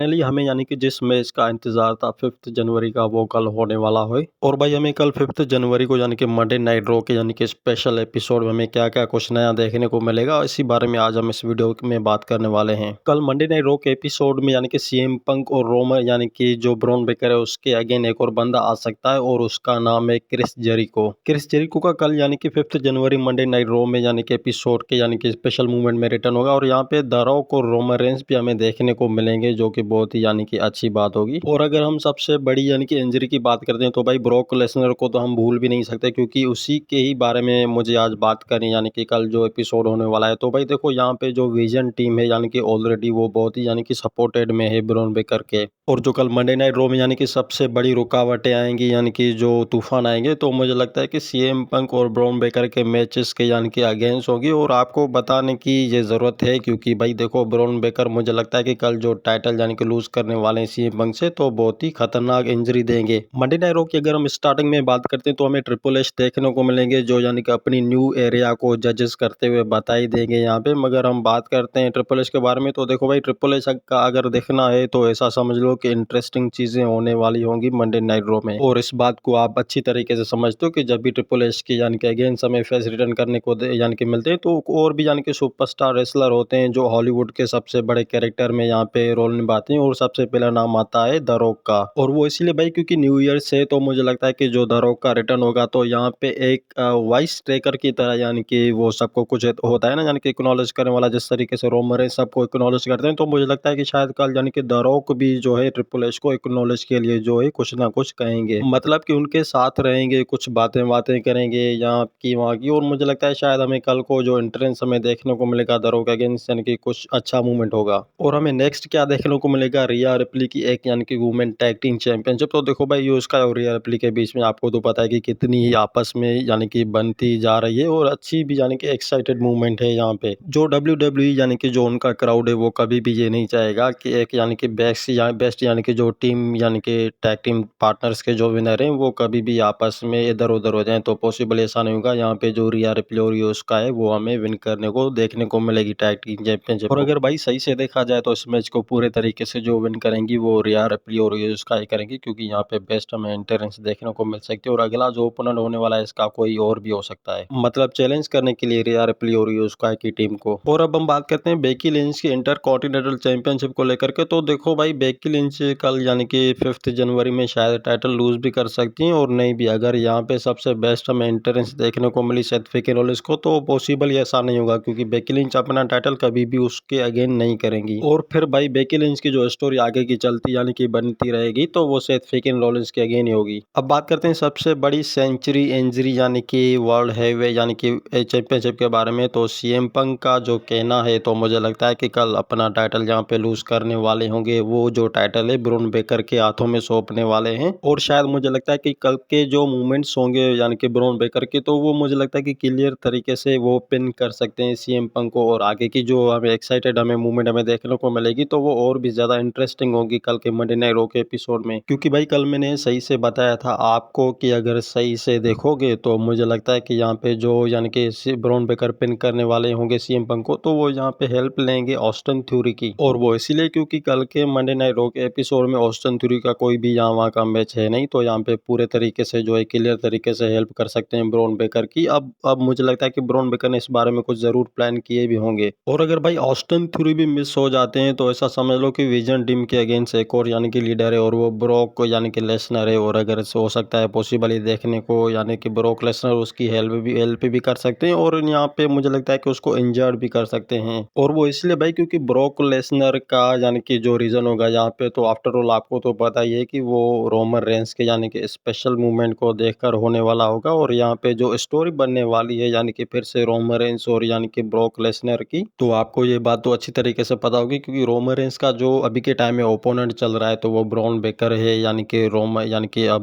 Finally हमें यानी कि जिस मैच का इंतज़ार था 5 जनवरी का वो कल होने वाला है। और भाई हमें कल 5 जनवरी को यानी कि मंडे नाइट रॉ के यानी कि स्पेशल एपिसोड में हमें क्या-क्या कुछ नया देखने को मिलेगा, इसी बारे में आज हम इस वीडियो में बात करने वाले हैं। कल मंडे नाइट रॉ के एपिसोड में यानी कि सीएम पंक और रोमन यानी कि जो ब्रॉन ब्रेकर है उसके अगेन एक और बंदा आ सकता है और उसका नाम है क्रिस जेरिको। क्रिस जेरिको का कल यानी कि 5 जनवरी मंडे नाइट रॉ में यानी कि एपिसोड के यानी कि स्पेशल मूवमेंट में रिटर्न होगा और यहाँ पे द रॉक और रोमन रेंस भी हमें देखने को मिलेंगे, जो कि बहुत ही यानी कि अच्छी बात होगी। और अगर हम सबसे बड़ी यानी कि इंजरी की बात करते हैं तो भाई ब्रॉक लेसनर को तो हम भूल भी नहीं सकते, क्योंकि उसी के ही बारे में मुझे आज बात करनी यानी कि कल जो एपिसोड होने वाला है। तो भाई देखो यहाँ पे जो विजन टीम है यानी कि ऑलरेडी वो बहुत ही यानी कि सपोर्टेड में है ब्रॉन ब्रेकर के। और जो कल मंडे नाइट रॉ में यानी कि सबसे बड़ी रुकावटें आएंगी यानी कि जो तूफान आएंगे, तो मुझे लगता है कि सीएम पंक और ब्रॉन ब्रेकर के मैचेस के यानी कि अगेंस्ट होगी। और आपको बताने की ये ज़रूरत है क्योंकि भाई देखो ब्रॉन ब्रेकर मुझे लगता है कि कल जो टाइटल यानी कि लूज करने वाले हैं सीएम पंक से, तो बहुत ही खतरनाक इंजरी देंगे। मंडे नाइट रॉ की अगर हम स्टार्टिंग में बात करते हैं तो हमें ट्रिपल एच देखने को मिलेंगे, जो यानी कि अपनी न्यू एरिया को जजेस करते हुए बताई देंगे यहाँ पे। मगर हम बात करते हैं ट्रिपल एच के बारे में, तो देखो भाई ट्रिपल एच का अगर देखना है तो ऐसा समझ लो कि इंटरेस्टिंग चीजें होने वाली होंगी मंडे नाइट रॉ में। और इस बात को आप अच्छी तरीके से समझते हो कि जब भी ट्रिपल एच की यानी कि अगेंस्ट हमें फेस रिटर्न करने को यानी कि मिलते हैं, तो और भी यानी कि सुपरस्टार रेसलर होते हैं जो हॉलीवुड के सबसे बड़े कैरेक्टर में यहाँ पे रोल निभाते हैं। और सबसे पहला नाम आता है द रॉक का, और वो इसलिए भाई क्योंकि न्यू ईयर से तो मुझे लगता है कि जो द रॉक का रिटर्न होगा तो यहाँ पे एक वॉइस ट्रेकर की तरह यानी कि वो सबको कुछ होता है ना, यानी कि एक्नॉलेज करने वाला, जिस तरीके से रोमन रेंस सबको एक्नॉलेज करते हैं, तो मुझे लगता है कि शायद कल यानी कि द रॉक भी जो है ट्रिपल एच को एक्नॉलेज के लिए जो है कुछ ना कुछ कहेंगे, मतलब कि उनके साथ रहेंगे, कुछ बातें बातें करेंगे यहाँ की वहाँ की। और मुझे लगता है शायद हमें कल को जो एंट्रेंस हमें देखने को मिलेगा द रॉक अगेंस्ट यानी कि कुछ अच्छा मूवमेंट होगा। और हमें नेक्स्ट क्या देखने को मिलेगा, रिया रिप्ली की एक यानी कि वुमेन टैग टीम चैंपियनशिप। तो देखो भाई उसका और रिया रिप्ली के बीच में आपको तो पता है कि कितनी ही आपस में यानी कि बनती जा रही है और अच्छी भी यानी कि एक्साइटेड मूवमेंट है यहाँ पे। जो WWE यानी कि जो उनका क्राउड है वो कभी भी ये नहीं चाहेगा कि एक यानी कि बेस्ट यानी कि जो टीम यानी कि टैग टीम पार्टनर्स के जो विनर हैं वो कभी भी आपस में इधर उधर हो जाएं, तो पॉसिबल ऐसा नहीं होगा। यहाँ पे जो रिया रिप्ली और उसका है वो हमें विन करने को देखने को मिलेगी टैग टीम चैंपियनशिप। और अगर भाई सही से देखा जाए तो इस मैच को पूरे तरीके से जो विन करेंगी वो रिया रिप्ली और उसका ही करेंगी, क्योंकि यहाँ पे बेस्ट हमें एंट्रेंस देखने को मिल सकती है। और अगला जो ओपोनेंट होने वाला है इसका कोई और भी हो सकता है, मतलब चैलेंज करने के लिए रिया रिप्ली और उसका की टीम को। और अब हम बात करते हैं बेकी लिंच की इंटर कॉन्टिनेंटल चैंपियनशिप को लेकर के। तो देखो भाई बेकी लिंच कल यानी कि 5 जनवरी में शायद टाइटल लूज भी कर सकती हैं और नहीं भी। अगर यहाँ पे सबसे बेस्ट हमें एंट्रेंस देखने को मिली सेथ फ्रीकिन को, तो पॉसिबल ऐसा नहीं होगा क्योंकि बेकी लिंच अपना टाइटल कभी भी उसके अगेन नहीं करेंगी। और फिर भाई बेकी लिंच की जो स्टोरी आगे की चलती यानी कि बनती रहेगी तो वो सेथ फ्रीकिन रॉलिंस के अगेन ही होगी। अब बात करते हैं सबसे बड़ी सेंचुरी इंजरी यानी कि वर्ल्ड हैवी यानी कि चैंपियनशिप के बारे में। तो सीएम पंक का जो कहना है, तो मुझे लगता है कि कल अपना टाइटल जहाँ पे लूज करने वाले होंगे वो जो टाइटल है ब्रॉन ब्रेकर के हाथों में सौंपने वाले हैं। और शायद मुझे लगता है कि कल के जो मूवमेंट्स होंगे यानी कि ब्रॉन ब्रेकर के, तो वो मुझे लगता है कि क्लियर तरीके से वो पिन कर सकते हैं सीएम पंक को। और आगे की जो हमें एक्साइटेड हमें मूवमेंट हमें देखने को मिलेगी तो वो और भी ज्यादा इंटरेस्टिंग होगी कल के मंडे नाइट रॉ के एपिसोड में। क्योंकि भाई कल मैंने सही से बताया था आपको कि अगर सही से देखोगे तो मुझे लगता है कि यहाँ पे जो यानी कि ब्रॉन ब्रेकर पिन करने वाले होंगे सीएम पंक को, तो वो यहाँ पे हेल्प लेंगे ऑस्टिन थ्यूरी की। और वो इसीलिए क्योंकि कल के मंडे नाइट रॉ के एपिसोड में ऑस्टिन थ्यूरी का कोई भी यहाँ वहाँ का मैच है नहीं, तो यहाँ पे पूरे तरीके से जो है क्लियर तरीके से हेल्प कर सकते हैं ब्रॉन ब्रेकर की। अब मुझे लगता है कि ब्रॉन ब्रेकर ने इस बारे में कुछ जरूर प्लान किए भी होंगे। और अगर भाई ऑस्टिन थ्यूरी भी मिस हो जाते हैं तो ऐसा समझ लो कि विजन टीम के अगेंस्ट एक और यानी कि लीडर है और वो ब्रॉक यानी कि लेसनर है। और अगर हो सकता है पॉसिबल ही देखने को यानी कि ब्रॉक लेसनर उसकी हेल्प भी कर सकते हैं और यहाँ पे मुझे लगता है कि उसको इंजर्ड भी कर सकते हैं। और वो इसलिए भाई क्योंकि ब्रॉक लेसनर का यानी कि जो रीजन होगा यहाँ पे, तो आफ्टर ऑल आपको तो पता ही है कि वो रोमन रेंस के यानी कि स्पेशल मूवमेंट को देखकर होने वाला होगा। और यहाँ पे जो स्टोरी बनने वाली है यानी कि फिर से रोमन रेंस और यानी कि ब्रॉक लेसनर की, तो आपको ये बात तो अच्छी तरीके से पता होगी क्योंकि रोमन रेंस का जो अभी के टाइम में ओपोनेंट चल रहा है तो वो ब्रॉन ब्रेकर है यानी कि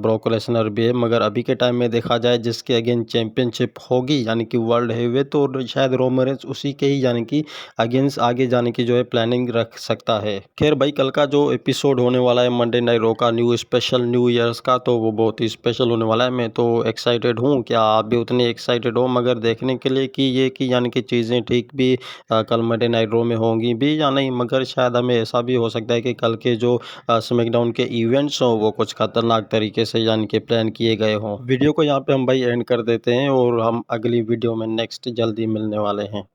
ब्रॉक लेसनर भी है। मगर अभी के टाइम में देखा जाए जिसके अगेंस्ट चैंपियनशिप होगी यानी कि वर्ल्ड हैवी, तो शायद रोमन रेंस उसी के ही यानी कि अगेंस्ट आगे जाने की जो है प्लानिंग रख सकता है। खैर भाई कल का जो एपिसोड होने वाला है मंडे नाइट रॉ का न्यू स्पेशल न्यू ईयर्स का, तो वो बहुत ही स्पेशल होने वाला है। मैं तो एक्साइटेड हूँ, क्या आप भी उतने एक्साइटेड हो मगर देखने के लिए कि ये कि यानी कि चीज़ें ठीक भी कल मंडे नाइट रॉ में होंगी भी या नहीं। मगर शायद हमें ऐसा भी हो सकता है कि कल के जो स्मैकडाउन के इवेंट्स हों वो कुछ खतरनाक तरीके से यानी कि प्लान किए गए हों। वीडियो को यहाँ पे हम भाई एंड कर देते हैं और हम अगली वीडियो में नेक्स्ट जल्दी मिलने वाले हैं।